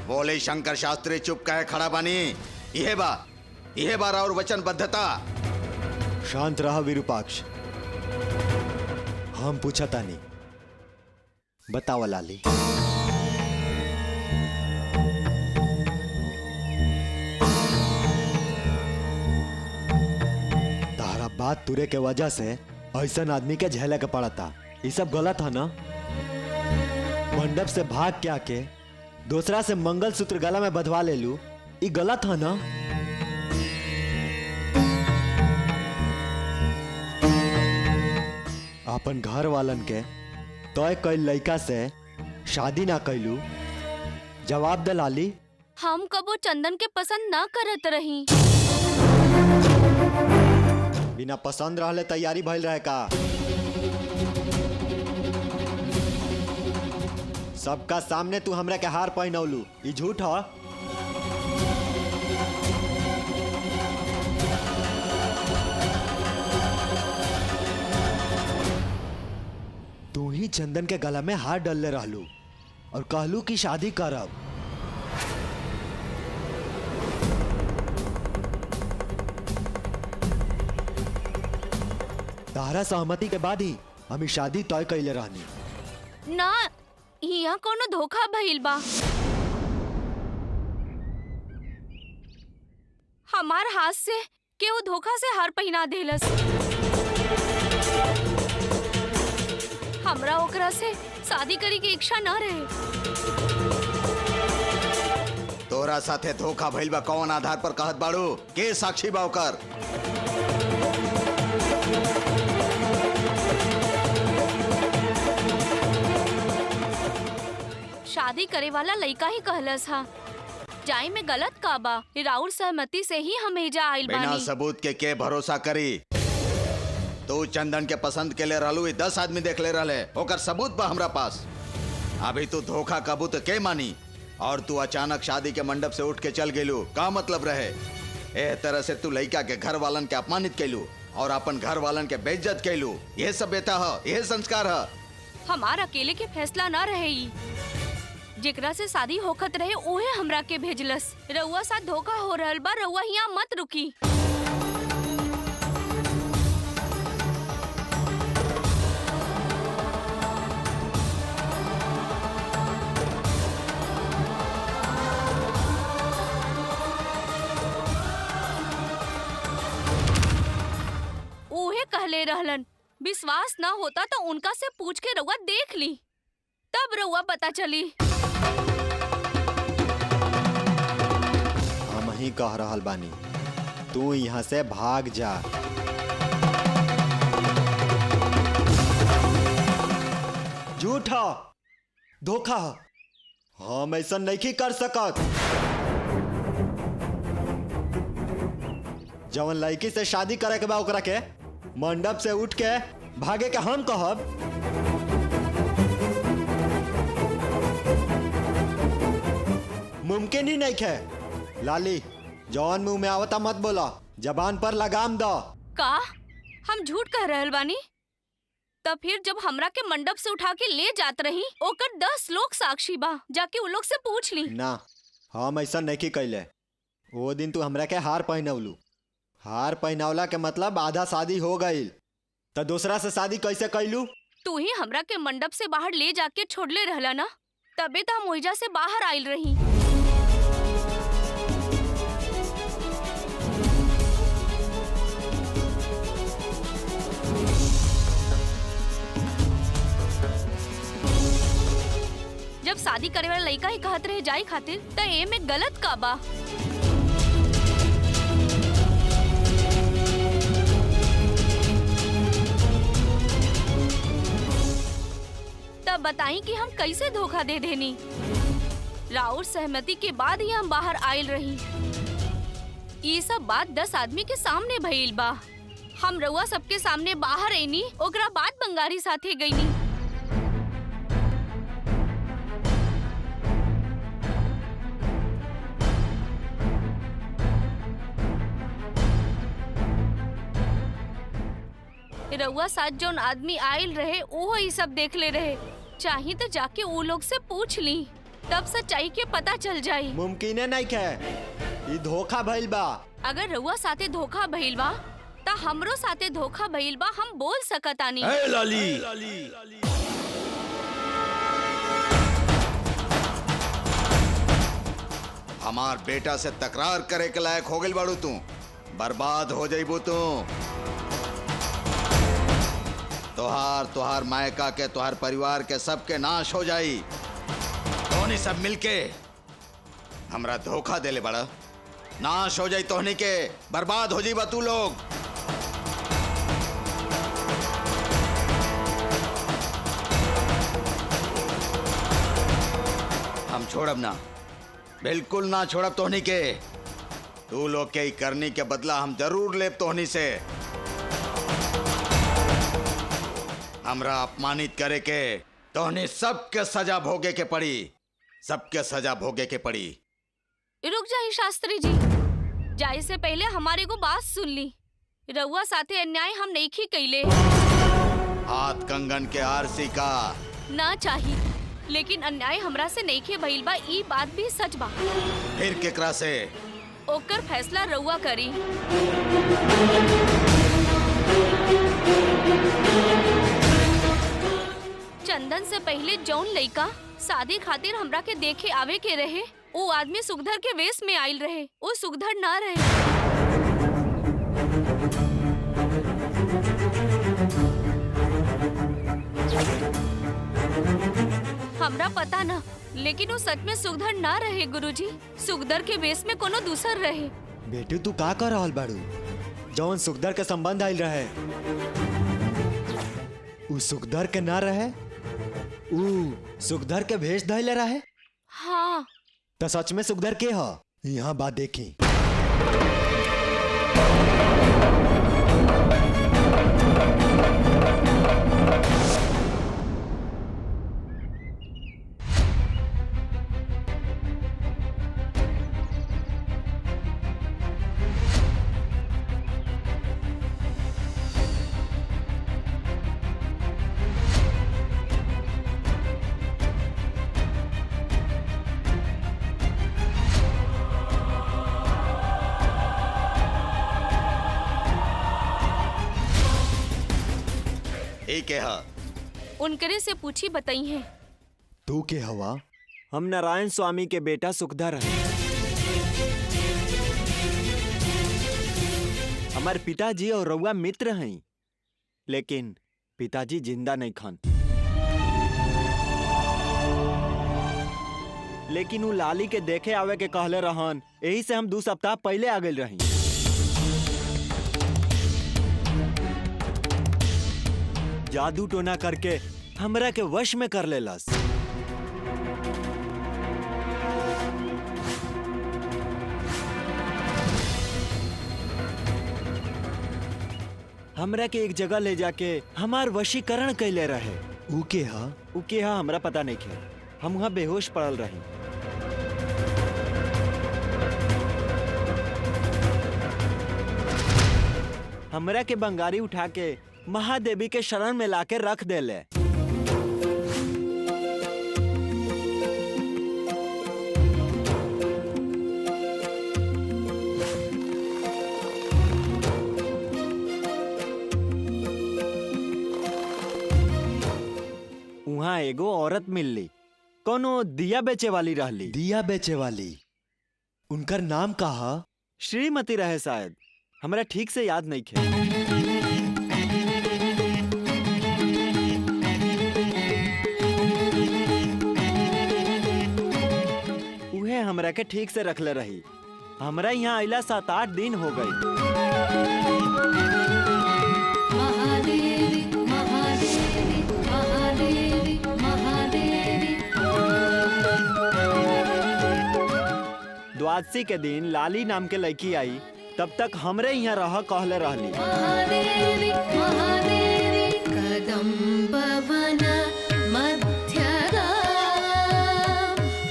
बोले शंकर शास्त्री चुप कहे खड़ा बानी। यह बार और वचनबद्धता। शांत रहा विरूपाक्ष, हम पूछा तानी, बताओ लाली। तारा बात तुरे के वजह से ऐसा आदमी के झेले के पड़ा था। ये सब गलत है ना? मंडप से भाग के आके दूसरा से मंगलसूत्र गला में बंधवा ले लू, ये गलत है ना? अपन घर वालन के तय कई लड़का से शादी ना कैलू, जवाब दे लाली। हम कबो चंदन के पसंद ना करत रही। बिना पसंद रहले तैयारी भइल रहे का? सबका सामने तू हमरा के हार पहनौलू, ई झूठ है? तू ही चंदन के गला में हार डालले रहलू और कहलू कि शादी करब। तारा सहमति के बाद ही हम ई शादी तय कैले रहनी। ना, यहाँ कोनो धोखा भइल बा। हमार हाथ से केहू धोखा से हार पहिना देलस। हमरा ओकरा से शादी करे की इच्छा ना रहे। तोरा साथे धोखा भइल बा कौन आधार पर कहत बाड़ू? के साक्षी बा ओकर? शादी करे वाला लड़का ही कहलस हा। जाई में गलत का बा? राउर सहमति से ही हम एजा आइल बानी। बिना सबूत के भरोसा करी? तू चंदन के पसंद के ले रहलू, 10 आदमी देख ले रहले, ओकर सबूत बा हमरा पास। अभी तू धोखा कबूत के मानी? और तू अचानक शादी के मंडप से उठ के चल गेलू, का मतलब रहे? ए तरह से तू लड़का के घर वालन के अपमानित कैलू और अपन घर वालन के बेइज्जत कैलू। यह सभ्यता है, यह संस्कार है। हमार अकेले के फैसला ना रहे ई। जेकरा से शादी होखत रहे उहे हमरा के भेजलस। रउआ साथ धोखा हो रहल बा, रउआ यहाँ मत रुकी। उहे कहले रहलन, विश्वास ना होता तो उनका से पूछ के रउआ देख ली, तब रउआ पता चली। हम ही कह रहल बानी, तू यहाँ से भाग जा। झूठ है, धोखा है, हम ऐसा नहीं कर सकत। जवन लड़की से शादी करे के बा ओकरा के मंडप से उठ के भागे के हम कहब? मुमकिन ही नहीं है। लाली, जौन मुंह में आवता मत बोला, जबान पर लगाम दो। का हम झूठ कह रहल बानी? तब फिर जब हमरा के मंडप से उठा के ले जात रही, ओकर 10 लोग साक्षी बा, जाके उ लोग से पूछ ली। ना, हम ऐसा नहीं कैले। वो दिन तू हमरा के हार पहनौलू, हार पहनावला के मतलब आधा शादी हो गई, तो दूसरा से शादी कैसे कैलू? तू ही हमरा के मंडप से बाहर ले जाके छोड़ले रहला ना, तबे तो हम ओइजा से बाहर आइल रही। जब शादी करे वाला लड़का ही कहत रहे जाई खातिर, तो ए में गलत का बा? तब बताई कि हम कैसे धोखा दे देनी। राउर सहमति के बाद ही हम बाहर आयल रही। ये सब बात 10 आदमी के सामने भइल बा। हम रउआ सबके सामने बाहर आईनी, ओकरा बाद बंगारी साथे गईनी। रउआ साथ जौन आदमी आयल रहे वो ही सब देख ले रहे। चाही तो जाके वो लोग से पूछ ली। तब सच्चाई के पता चल जाई। मुमकिन नहीं है, ये धोखा भइल बा। अगर रउआ साथे धोखा भइल बा त हमरो साथे धोखा भइल बा, हम बोल सकतानी। ए लाली, हमार बेटा से तकरार करे के लायक हो गइल बाड़ू तू, बर्बाद हो जाइबू तू। तोहार मायका के, तोहार परिवार के सबके नाश हो जाई। तोहनी सब मिलके हमरा धोखा देले बड़ा, नाश हो जाई तोहनी के, बर्बाद हो जाइबा तू लोग। हम छोड़ब ना, बिल्कुल ना छोड़ब तोहनी के। तू लोग के करनी के बदला हम जरूर लेब तोहनी से। हमरा अपमानित करे के तोहनी सबके सजा भोगे के पड़ी, सबके सजा भोगे के पड़ी। रुक जाइए शास्त्री जी, जाए से पहले हमारे को बात सुन ली। रउआ साथे अन्याय हम नहीं खी कैले। हाथ कंगन के आरसी का ना चाहिए, लेकिन अन्याय हमरा से नहीं खे भइल बा, ई बात भी सच बा। फिर केकरा से? ओकर फैसला रउआ करी। चंदन से पहले जौन लइका शादी खातिर हमरा के देखे आवे के रहे, वो आदमी सुगधर के वेश में आइल रहे, वो सुगधर ना रहे। हमरा पता ना, लेकिन वो सच में सुगधर ना रहे गुरुजी। सुगधर के वेश में कोनो दूसर रहे। बेटू तू का कर रहल बाड़ू? जौन सुगधर के संबंध आइल रहे उ सुगधर के ना रहे, उ सुगधर के भेष धइले रहे। हाँ तो सच में सुगधर के ह? यहाँ बात देखी। के हा? उनकरे से पूछी बताई है। तू के हवा? हम नारायण स्वामी के बेटा सुखधर हैं। हमारे पिताजी और रउआ मित्र हैं, लेकिन पिताजी जिंदा नहीं खन। लेकिन वो लाली के देखे आवे के कहले रहन, यही से हम 2 सप्ताह पहले आ गए रही। जादू टोना करके हमरा के वश में कर लेलस। हमरा के एक जगह ले जाके हमार वशीकरण कैले रहे। ऊ के हा हमरा पता नहीं है। हम वहाँ बेहोश पड़ल रही। हमरा के बंगारी उठा के महादेवी के शरण में लाके रख देले। वहाँ एगो औरत मिलली, कोनो दिया बेचे वाली रहली। दिया बेचे वाली? उनकर नाम कहा? श्रीमती रहे शायद, हमरा ठीक से याद नहीं खे। उहे हमरा के ठीक से रखले रही। हमरा यहाँ आइला 7-8 दिन हो गई। द्वादशी के दिन लाली नाम के लड़की आई, तब तक हमरे यहाँ रह कहले रहली। महादेवी महादेवी कदम्ब वन मध्यगा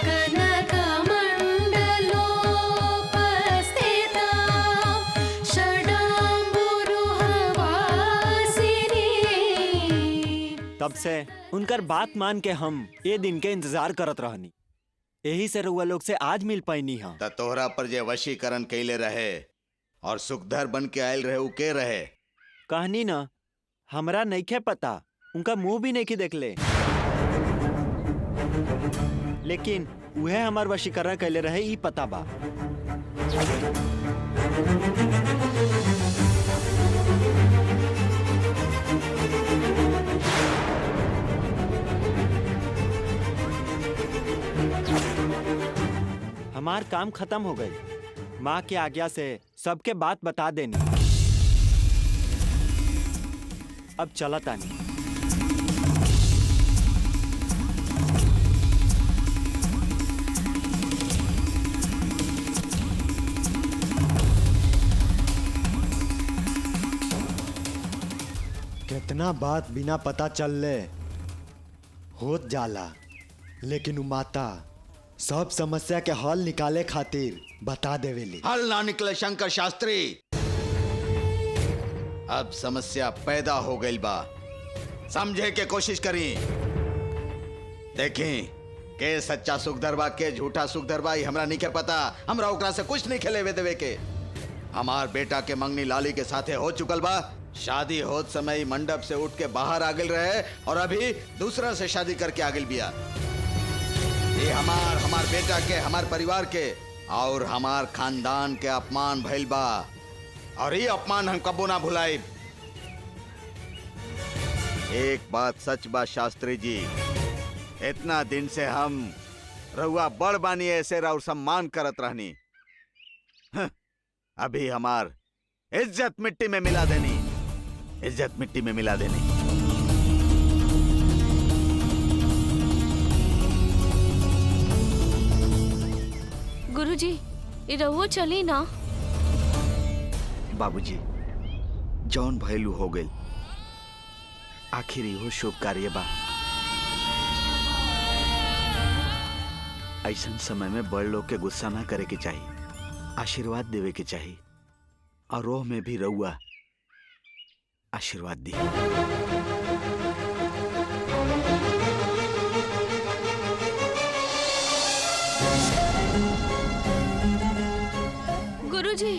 कनकमण्डलोपस्थिता षडाम्बुरुहवासिनी। तब से उनकर बात मान के हम ये दिन के इंतजार करत रहनी। यही से रउआ लोग से आज मिल पाईनी हम। त तोहरा पर जे वशीकरण कैले रहे और सुखधर बन के आयल रहे उ के रहे? कहनी ना, हमरा नइखे पता, उनका मुंह भी नहीं देखले, लेकिन उहे हमार वशीकरण कैले रहे ई पता बा। हमार काम खत्म हो गई। माँ के आज्ञा से सबके बात बता देनी। अब चला तानी। कितना बात बिना पता चल ले होत जाला, लेकिन उ माता सब समस्या के हल निकाले खातिर बता देवेली। हल ना निकले शंकर शास्त्री, अब समस्या पैदा हो गई बा, समझे के कोशिश करी। देखी के सच्चा सुखधर बा के झूठा सुखधर बा, हमरा नहीं के पता। हमरा ओकरा से कुछ नहीं खेले देवे के। हमार बेटा के मंगनी लाली के साथे हो चुकल बा। शादी होत समय मंडप से उठ के बाहर आ गइल रहे और अभी दूसरा से शादी करके आ गइल बिया। ये हमार बेटा के, हमार परिवार के और हमार खानदान के अपमान भइल बा, और ये अपमान हम कबो ना भुलाई। एक बात सच बा शास्त्री जी, इतना दिन से हम रहुआ बड़ बानी ऐसे और सम्मान करत रहनी। अभी हमार इज्जत मिट्टी में मिला देनी, इज्जत मिट्टी में मिला देनी। गुरुजी, ये रहुआ चली ना। बाबूजी, जौन भइलू हो गइल, आखिर इहो शुभ कार्य बा। ऐसन समय में बड़ लोग के गुस्सा ना करे के चाहिए, आशीर्वाद देवे के चाहिए, और रोह में भी रहुआ आशीर्वाद दी। गुरुजी,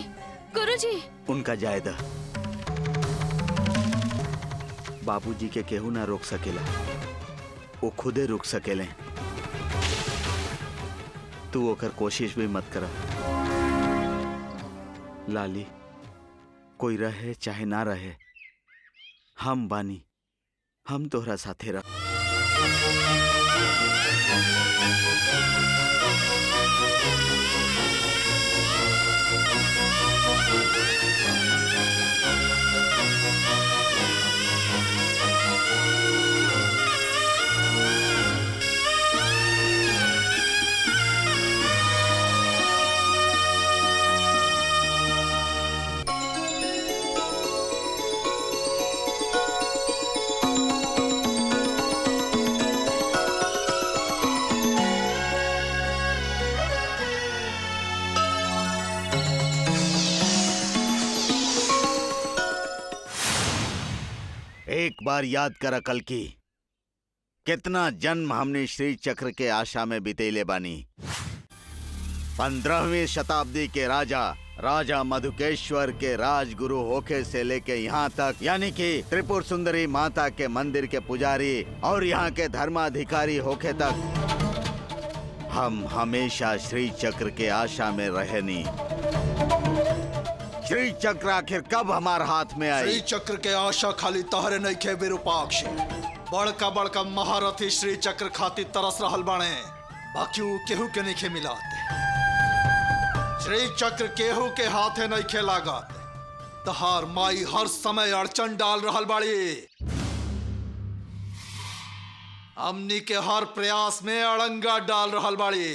गुरुजी। उनका जायदा बाबूजी के केहू ना रोक सकेला, वो खुदे रुक सकेले। तू ओकर कोशिश भी मत कर। लाली, कोई रहे चाहे ना रहे, हम बानी, हम तोहरा साथे रह। एक बार याद कर कल की, कितना जन्म हमने श्री चक्र के आशा में बितेले बानी। 15वीं शताब्दी के राजा मधुकेश्वर के राजगुरु होके से लेके यहाँ तक, यानी कि त्रिपुर सुंदरी माता के मंदिर के पुजारी और यहाँ के धर्माधिकारी होके तक हम हमेशा श्री चक्र के आशा में रहनी। श्री चक्र आखिर कब हमारे हाथ में आई? श्री चक्र के आशा खाली तहरे नहीं खे विरूपाक्ष, बड़का बड़का महारथी श्री चक्र खातिर तरस रहल बाणे, बाकी उ केहू के नहीं खे मिलाते। श्री चक्र केहू के हाथे नहीं खे लागत। तहार माई हर समय अड़चन डाल रहल बाड़ी, हमनी के हर प्रयास में अड़ंगा डाल रहल बाड़ी।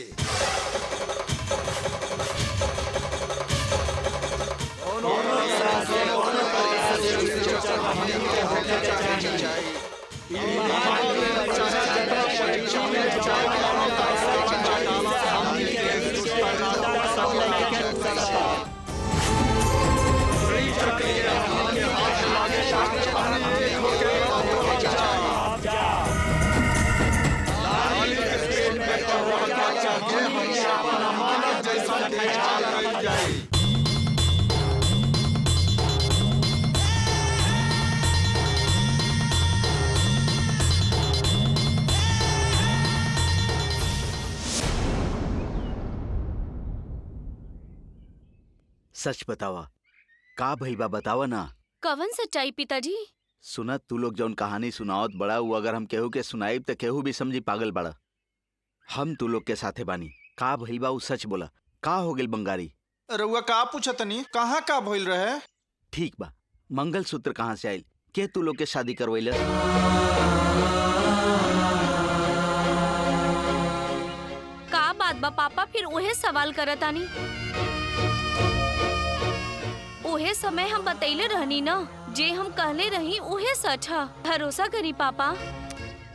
सच बतावा का भइल बा, बतावा ना। कवन सच्चाई पिताजी? सुनत तू लोग जौन कहानी सुनावत बड़ा वो अगर हम केहू के सुनाइब त केहू भी समझी पागल बड़ा। हम तू लोग के साथे बानी, का भइल बा उ सच बोला। का हो गेल बंगारी? रउआ का पूछतनी, कहाँ का भइल रहे? ठीक बा, मंगलसूत्र कहाँ से आइल? के तू लोग के शादी करवैल? का बात बा पापा, फिर उहे सवाल करतानी। उहे समय हम बतैले रहनी ना, जे हम कहले रही उहे सच है। भरोसा करी पापा।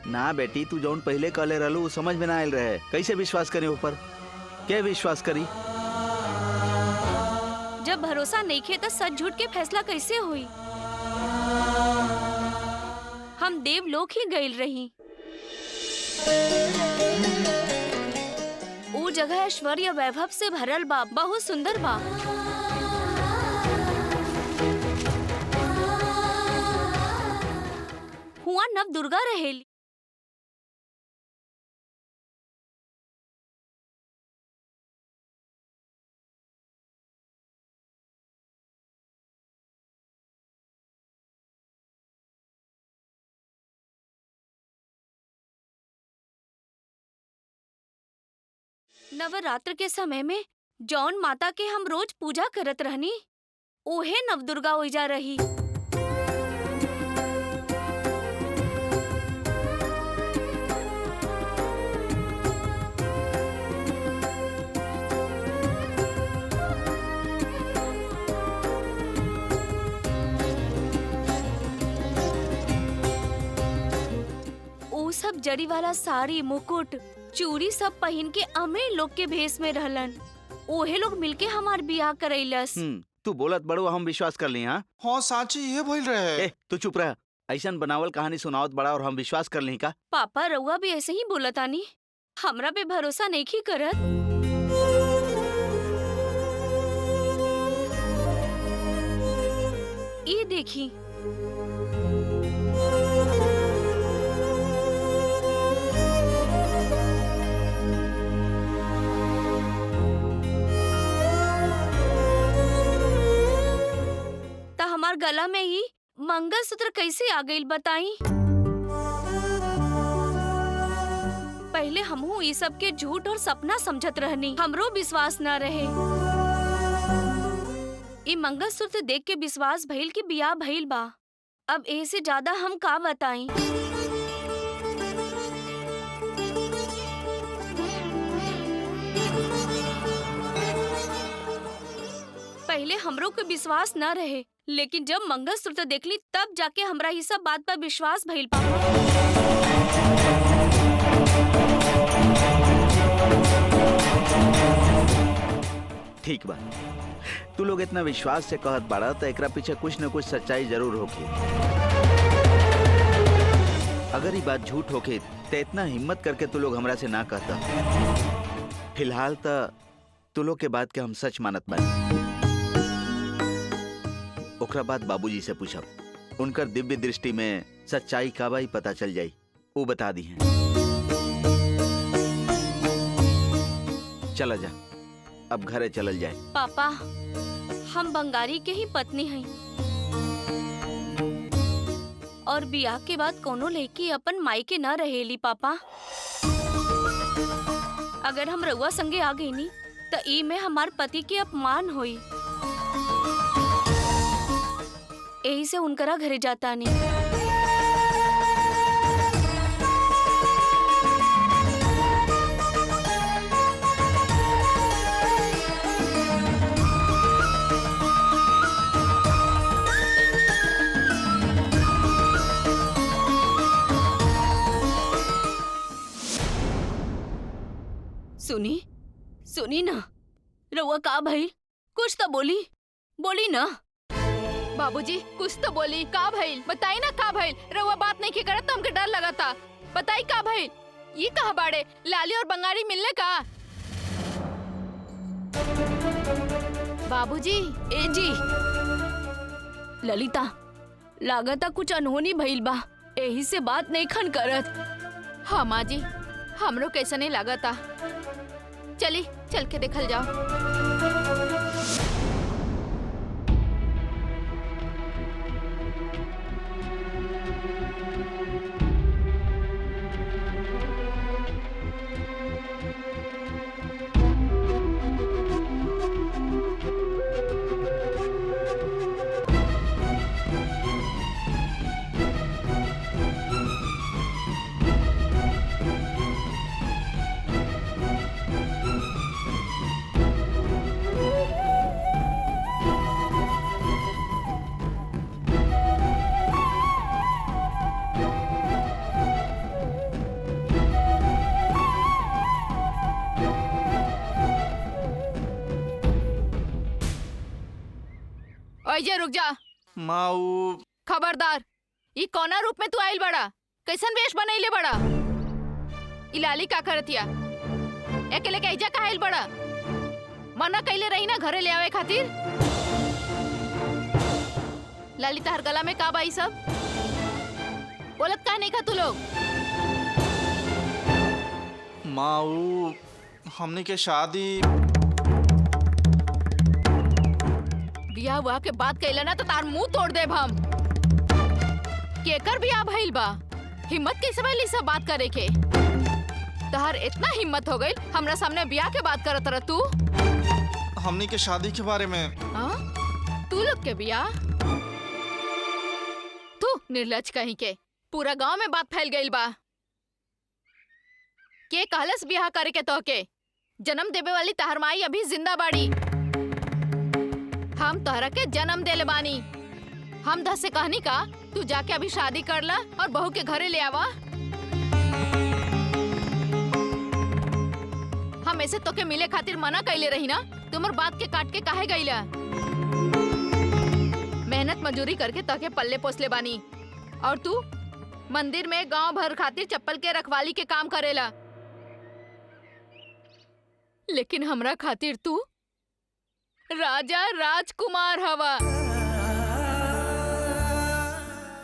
ना बेटी, तू जौन पहले कहले रहलू वो समझ में ना आयल रहे। कैसे विश्वास करे ऊपर? के विश्वास करी? जब भरोसा नहीं खे तो सच झूठ के फैसला कैसे हुई? हम देवलोक ही गइल रही। वो जगह ऐश्वर्य वैभव से भरल बा, बहुत सुंदर बा। हुआ नव दुर्गा रहेली। नवरात्र के समय में जौन माता के हम रोज पूजा करत रहनी, ओहे नवदुर्गा ओइजा रही। ओ सब जड़ी वाला साड़ी, मुकुट, चूड़ी सब पहन के अमीर लोग के भेष में रहलन। ओहे लोग मिलके हमार बियाह करैलस। तू बोलत बड़ो हम विश्वास कर ली। हाँ हाँ साची ये भइल रहे। ए तू चुप रह। ऐसन बनावल कहानी सुनावत बड़ा और हम विश्वास कर ली का? पापा रउआ भी ऐसे ही बोलतानी, हमरा पे भरोसा नहीं की करत। ये देखी, हमार गला में ही मंगलसूत्र कैसे आ गई बताई? पहले हमहू ये सब के झूठ और सपना समझत रहनी, हमरो विश्वास न रहे। ये मंगलसूत्र देख के विश्वास भइल कि बियाह भइल बा। अब ए से ज्यादा हम का बताई? पहले हमरो को विश्वास न रहे, लेकिन जब मंगलसूत्र देखली तब जाके हमरा ये सब बात पर विश्वास भइल पापा। ठीक बा, तू लोग इतना विश्वास से कहत बाड़ा तो एकरा पीछे कुछ न कुछ सच्चाई जरूर होगी। अगर ये बात झूठ होके तो इतना हिम्मत करके तू लोग हमरा से ना कहता। फिलहाल तो तू लोग के बात के हम सच मानत बानी। ओकरा बाद बाबूजी से पूछब, उनकर दिव्य दृष्टि में सच्चाई का बाई पता चल जाई, वो बता दी हैं। चला जा, अब घरे चलल जाए। पापा हम बंगारी के ही पत्नी हैं और बियाह के बाद कोनो लड़की अपन माई के न रहेली। पापा अगर हम रउआ संगे आ गई नी तो ई में हमार पति के अपमान होई। यही से उनकरा घरे जाता नहीं। सुनी सुनी ना, रउआ का भइल? कुछ तो बोली ना। बाबूजी कुछ तो बोली, का भइल बताई ना, का भइल? रउआ बात नहीं की करत तो हमके डर लगा था। बताई का भइल? ये कहा बाड़े लाली और बंगारी मिलने का? बाबूजी। ए जी ललिता, लागता कुछ अनहोनी भइल बा, एही से बात नहीं खन करत। हाँ माँ जी, हमरो कैसा नहीं लागता। चली चल के देखल जाओ। ओए रुक जा। माऊ खबरदार, ई कौना रूप में तू आइल बड़ा? कैसन वेश बनैले बड़ा? ई लाली का करतिया? अकेले कैजा का आइल बड़ा? मना कैले रही ना घरे ले आवे खातिर? लाली तार गला में का बाई सब? बोलत का नहीं का तू लोग? माऊ हमने के शादी बियाह हुआ के बात कैला ना तो तार मुंह तोड़ देब हम। केकर बियाह भइल बा? हिम्मत कैसे भइल सब बात करे के? तहार इतना हिम्मत हो गई हमरा सामने बियाह के बात करत रह तू? हमने के शादी के बारे में। हाँ? तू लोग के बियाह? तू निर्लज कहीं के, पूरा गांव में बात फैल गई बा। के कहलस बियाह करे के तो के? जन्म देवे वाली तहर माई अभी जिंदा बाड़ी। हम तोहरा के जन्म देले बानी। हम दस से कहनी का तू जाके अभी शादी कर ला और बहू के घरे ले आवा। हम ऐसे तो के मिले खातिर मना कैले रही ना, तुमर बात के काट के काहे गईला? मेहनत मजूरी करके तके पल्ले पोसले बानी और तू मंदिर में गांव भर खातिर चप्पल के रखवाली के काम करेला। लेकिन हमरा खातिर तू राजा राजकुमार हवा।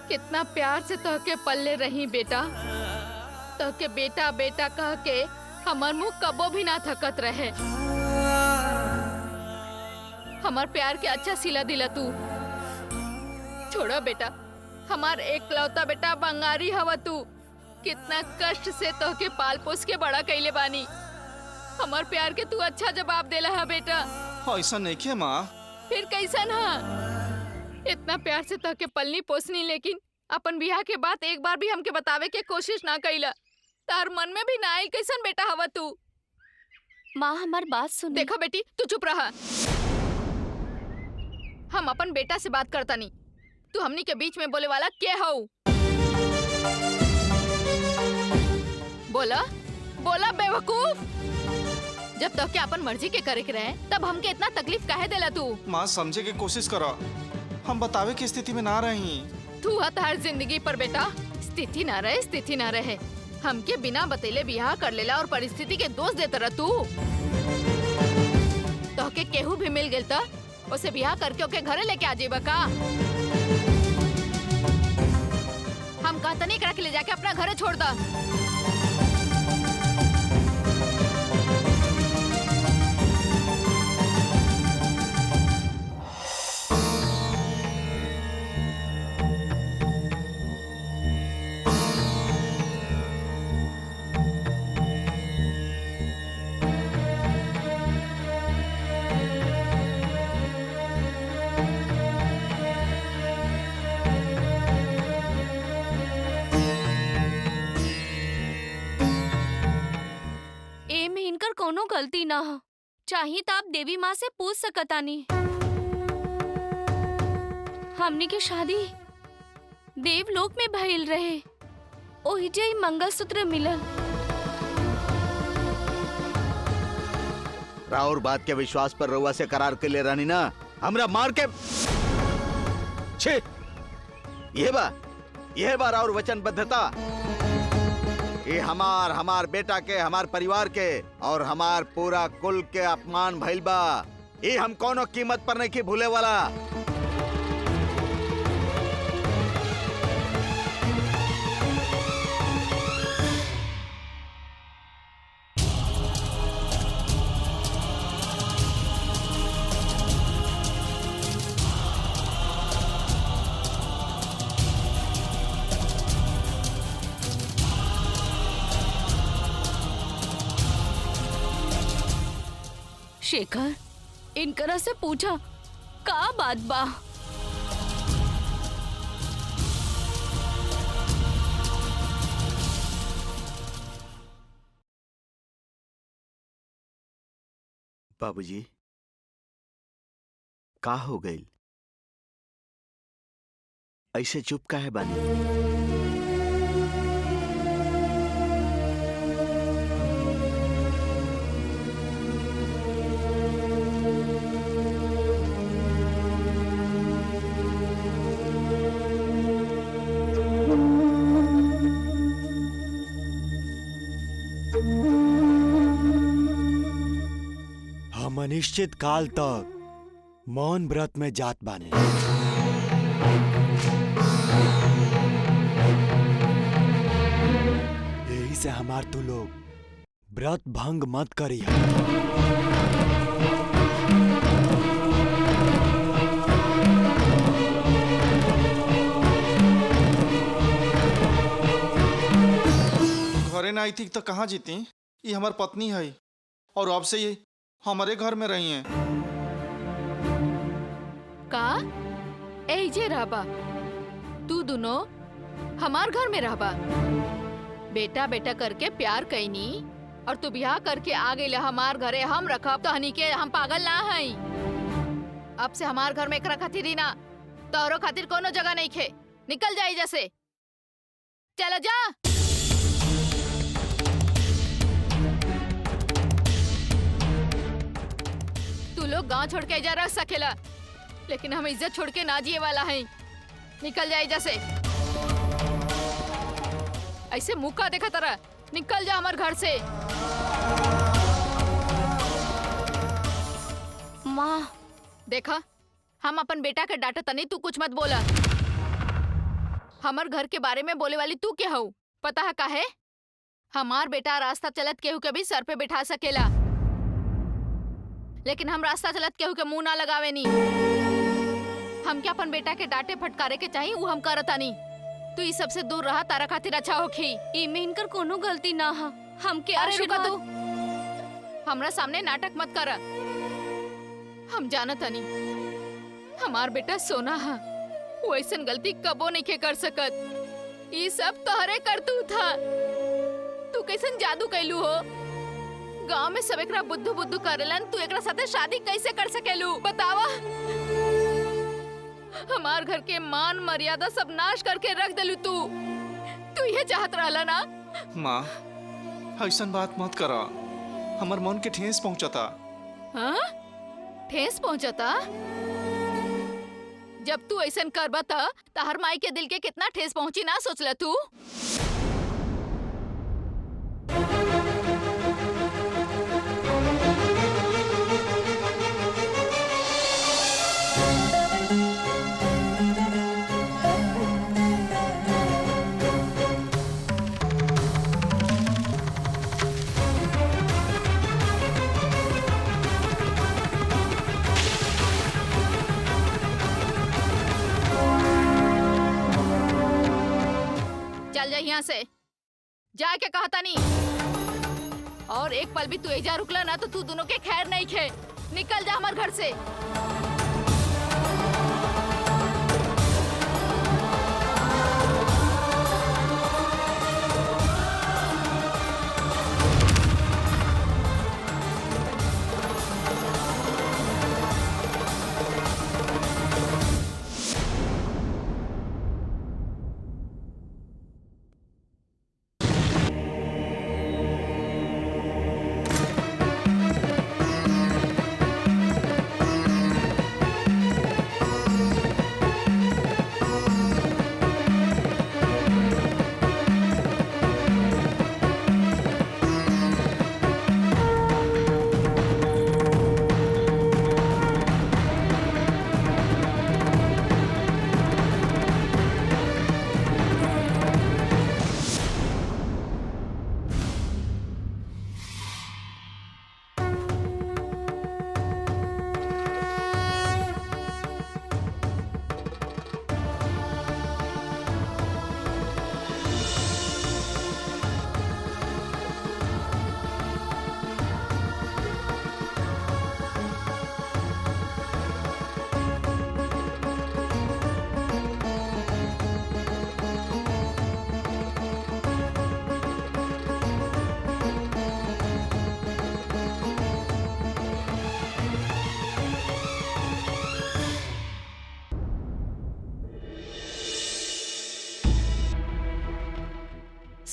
कितना प्यार से तोहके पल्ले रही बेटा। तोहके बेटा बेटा कह के हमार मुंह कबो भी ना थकत रहे। हमार प्यार के अच्छा सिला दिला तू। छोड़ो बेटा, हमार एकलौता बेटा बंगारी हवा तू। कितना कष्ट से तोहके पाल पोस के बड़ा कैले बानी। हमार प्यार के तू अच्छा जवाब देला है बेटा। ऐसा नहीं के माँ। फिर कैसन हा? इतना प्यार से तोहके पलनी पोसनी, लेकिन अपन बियाह के बाद एक बार भी हमके बतावे के कोशिश ना कैला। तार मन में भी ना आई कैसन बेटा हवा तू। माँ हमार बात सुन। देखो बेटी, तू चुप रहा। हम अपन बेटा से बात करता नहीं, तू हमनी के बीच में बोले वाला के हो? बोला बोला बेवकूफ। जब तक के अपन मर्जी के करे के रहे तब हमके इतना तकलीफ काहे देला तू? माँ समझे की कोशिश करो, हम बतावे की स्थिति में ना रही। तू हत हर जिंदगी पर बेटा स्थिति ना रहे, स्थिति ना रहे। हमके बिना बतेले बियाह कर लेला और परिस्थिति के दोष देता रह तू। तोहके केहू भी मिल गेल त उसे बियाह करके ओके घरे लेके आ जेबा का? हम कहता नहीं करा के ले जाके अपना घरे छोड़ दा। कोनो गलती ना हो, चाहिए तो आप देवी माँ से पूछ सकतानी। हमनी के शादी देवलोक में भइल रहे, ओही जे मंगलसूत्र मिलल। राउर बात के विश्वास पर रउआ से करार के ले रानी ना, हमरा मार के छे। यह बा राउर वचनबद्धता। ये हमार बेटा के, हमार परिवार के और हमार पूरा कुल के अपमान भइल बा। ये हम कोनो कीमत पर नहीं की भूले वाला। शेखर, इनकरा से पूछा का बात बा। बाबूजी, का हो गई? ऐसे चुप काहे बानी? हम अनिश्चित काल तक मौन व्रत में जात बाने। यही से हमार तू लोग व्रत भंग मत करिया। घरे ना आई थी तो कहाँ जीती? ये हमार पत्नी है और अब से ये हमारे घर में रही हैं। का एजे रहबा? तू दोनों हमार घर में रहबा? बेटा बेटा करके प्यार कैनी और तू ब्याह करके आ गई हमार घरे। हम रखब तो हनी के हम पागल ना हई। अब से हमार घर में एकरा खातिर ही ना, तोहरो खातिर कोनो जगह नहीं खे। निकल जाई जैसे। चला जा। तू लोग गांव छोड़ के जा रह सकेला, लेकिन हम इज्जत छोड़ के ना जिए वाला हैं। निकल जाए जैसे। ऐसे मुंह का देखा तरह निकल जा हमारे घर से। माँ देखा, हम अपन बेटा के डांटा तनी, तू कुछ मत बोला। हमार घर के बारे में बोले वाली तू क्या हो? पता है काहे? हमार बेटा रास्ता चलत केहू के भी सर पे बिठा सकेला, लेकिन हम रास्ता चलत केहू के मुंह ना लगावे नी। हम क्या अपन बेटा के डांटे फटकारे के चाहिए वो हम करता नहीं। तू इस सबसे दूर रहा, तारा खातिर अच्छा होखी। इमे इनकर कोनो गलती ना हा। हम के अरे रुका आशीर्वाद। तू, हमरा सामने नाटक मत कर। हम जानत नहीं हमार बेटा सोना हा, वो ऐसन गलती कबो नहीं के कर सकत। ये सब तोहरे करतू था। तू कैसन जादू कैलू हो? गांव में सब एकरा बुद्धू बुद्धू करेलन, तू एकरा साथे शादी कैसे कर सकेलू? बतावा। हमार घर के मान मर्यादा सब नाश करके रख देलू तू ये चाहत रहला ना? माँ, ऐसा बात मत करा। हमार मन के ठेस पहुंचता। हाँ? ठेस पहुंचता? जब तू ऐसा करबा त तहर माई के दिल के कितना ठेस पहुंची ना सोचला तू? चल जा यहाँ से, जाके कहता नहीं। और एक पल भी तू एजा रुकला ना तो तू दोनों के खैर नहीं खे। निकल जा हमारे घर से।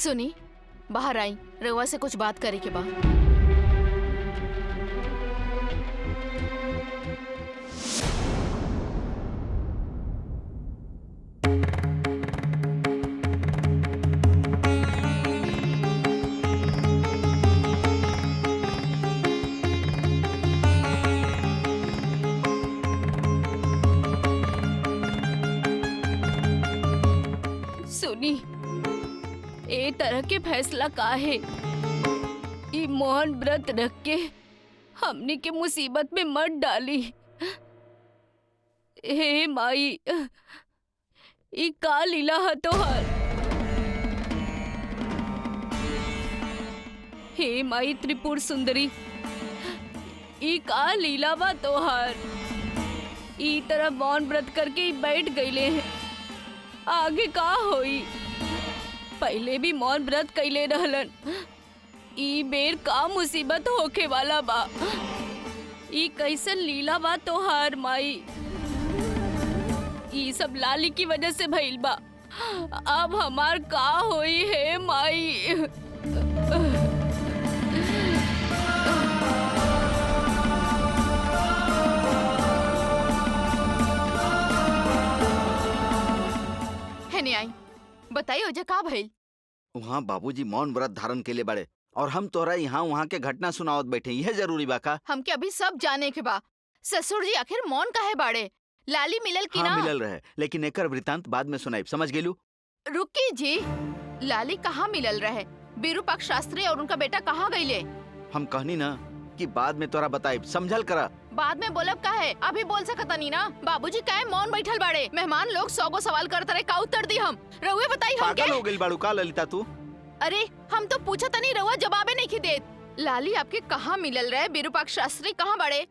सुनी, बाहर आई, रउआ से कुछ बात करे के बा। सुनी, ए तरह के फैसला का है? ई मौन व्रत रख के हमनी के मुसीबत में मत डाली। हे माई, ई का लीला है तोहार? हे माई त्रिपुर सुंदरी, ई का लीला बा तोहार? ई तरह मौन व्रत करके ई बैठ गईले हैं, आगे का होई? पहले भी मौन व्रत कैले रहलन, ई बेर का मुसीबत होके वाला बा? ई कैसन लीला बा तोहार माई? ई सब लाली की वजह से भइल बा। अब हमार का होई है माई? आई बताइए ओजा का भइल? वहाँ बाबूजी मौन व्रत धारण के लिए बड़े और हम तोरा यहाँ वहाँ के घटना सुनावत बैठे, यह जरूरी बा का? हमके अभी सब जाने के बा। ससुर जी आखिर मौन काहे बाड़े? लाली मिलल की हाँ, ना? मिलल रहे, लेकिन एकर वृतांत बाद में सुनाई, समझ गेलू? रुकी जी, लाली कहाँ मिलल रहे? विरूपाक्ष शास्त्री और उनका बेटा कहाँ गईले? हम कहनी ना कि बाद में तोरा बताइब, समझल करा। बाद में बोलब काहे? अभी बोल सकता नहीं ना? बाबूजी काहे मौन बैठल बाड़े? मेहमान लोग 100 सवाल करते रहे, का उत्तर दी हम? रउए बताई हम के? पागल हो गइल बाड़ू का ललिता तू? अरे हम तो पूछा तनी, रउआ जवाबे नहीं देत। लाली आपके कहाँ मिलल रहे? विरूपाक्ष शास्त्री कहाँ बाड़े?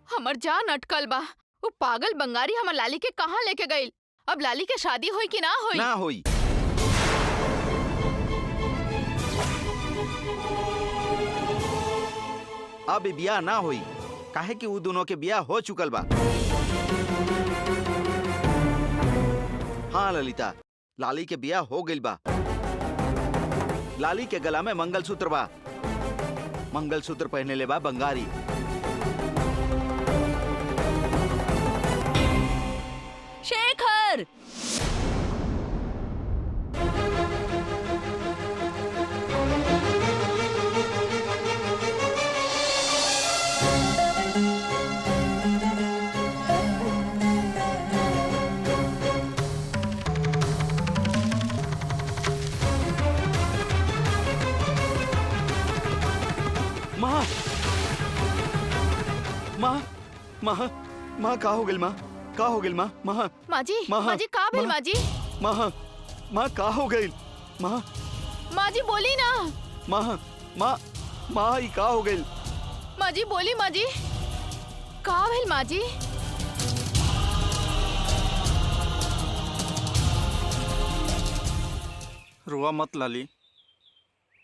हमर जान अटकल बा। वो पागल बंगारी हमर लाली के कहाँ लेके गइल? अब लाली के शादी होई कि ना होई? ना होई। अब बियाह ना होई, काहे कि वो दोनों के बियाह हो चुकल बा। हाँ ललिता, लाली के बियाह हो गइल बा। लाली के गला में मंगलसूत्र बा, मंगलसूत्र पहने ले बा बंगारी। शेखर, माँ माँ माँ माँ का हो गइल? माँ का हो गइल? माँ माँ माँ जी का भइल? माँ जी माँ माँ का हो गइल? माँ माँ जी बोली ना। माँ माँ माँ ई का हो गइल? माँ जी बोली। माँ जी का भइल? माँ जी रुआ मत लाली,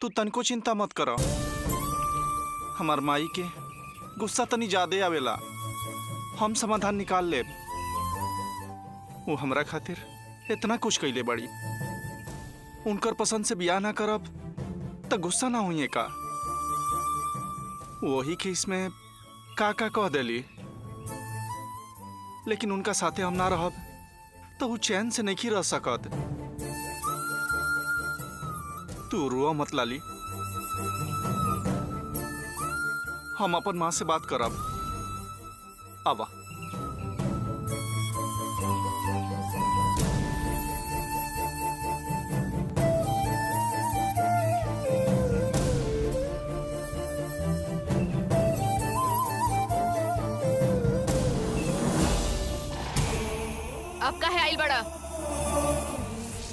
तू तनको चिंता मत करो। हमार माई के गुस्सा तनी ज्यादा आवेला, हम समाधान निकाल ले। वो हमरा खातिर इतना कुछ कैले बड़ी, उनकर पसंद से बियाह ना करब तो गुस्सा ना हुई का? वही के इसमें का कह देली, लेकिन उनका साथे हम ना रहब तो वो चैन से नहीं रह सकत। तू रुआ मत लाली, हम अपन माँ से बात करब। आवा। अब काहे आइल बड़ा?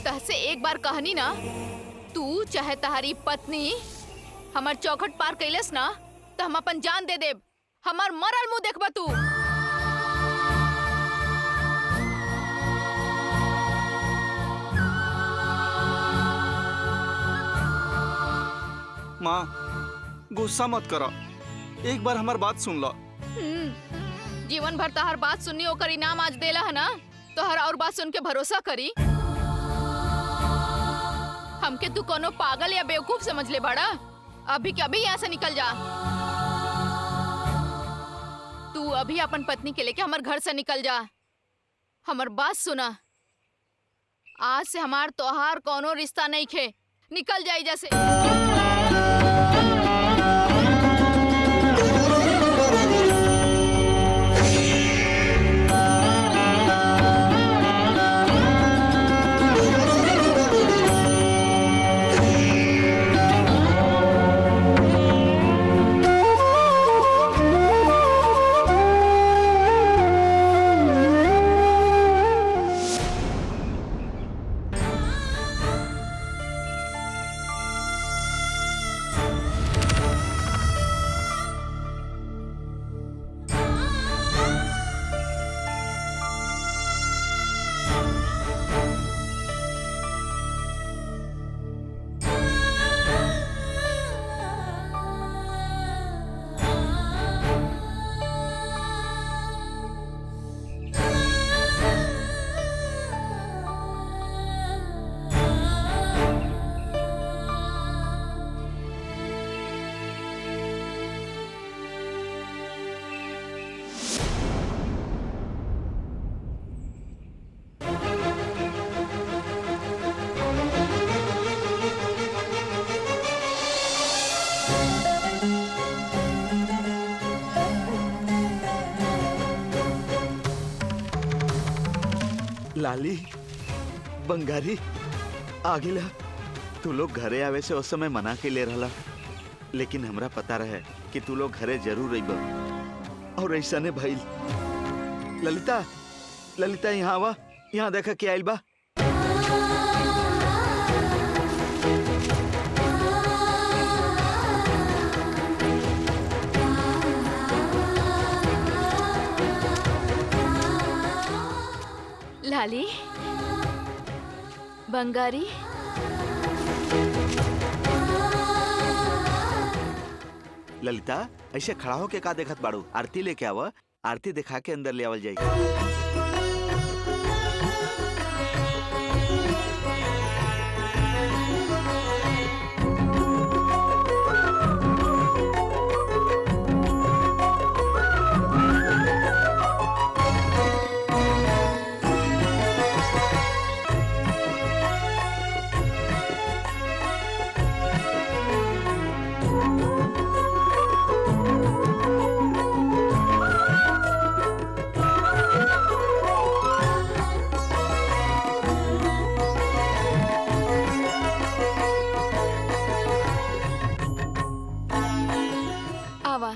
तहसे एक बार कहनी ना, तू चाहे तहारी पत्नी हमार चौखट पार कैलस ना तो हम अपन जान दे देब। हमार मरल मुंह देखबा तू। माँ गुस्सा मत करो, एक बार हमार बात सुन लो। जीवन भर तहार बात सुननी ओकर इनाम आज देला है ना, तो हर और बात सुन के भरोसा करी। हमके तू कोनो पागल या बेवकूफ समझ ले बड़ा। अभी के अभी यहाँ से निकल जा। तू अभी अपन पत्नी के लेके हमारे घर से निकल जा। हमार बात सुना, आज से हमार तोहार कोनो रिश्ता नहीं खे। निकल जाई जैसे। लाली, बंगारी, आगिला, तू लोग घरे आवे से उस समय मना के ले रहा, लेकिन हमरा पता रहे कि तू लोग घरे जरूर अइबा और ऐसा ने भइल। ललिता, ललिता यहाँ आवा, यहाँ देखा क्या आइल बा। लाली, बंगारी, ललिता, ऐसे खड़ा होके का देखत बाड़ू? आरती लेके आवा, आरती दिखा के अंदर ले आवल जाएगी। आवा।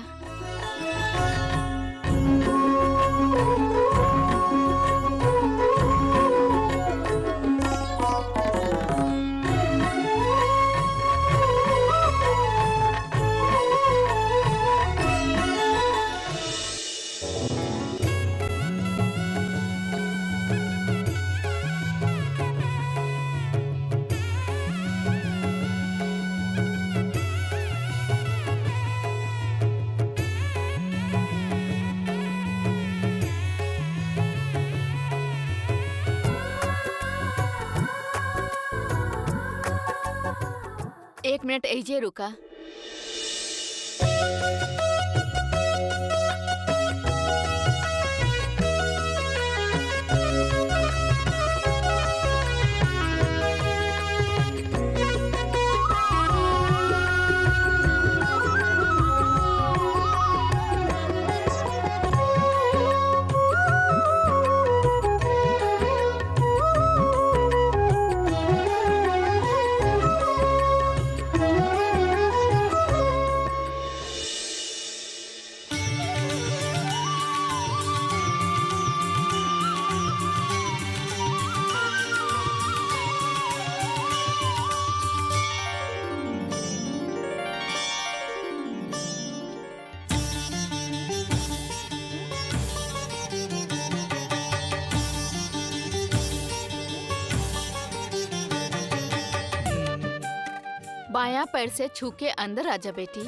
एक मिनट ऐजे रुका। बायां पैर से छू के अंदर आजा बेटी।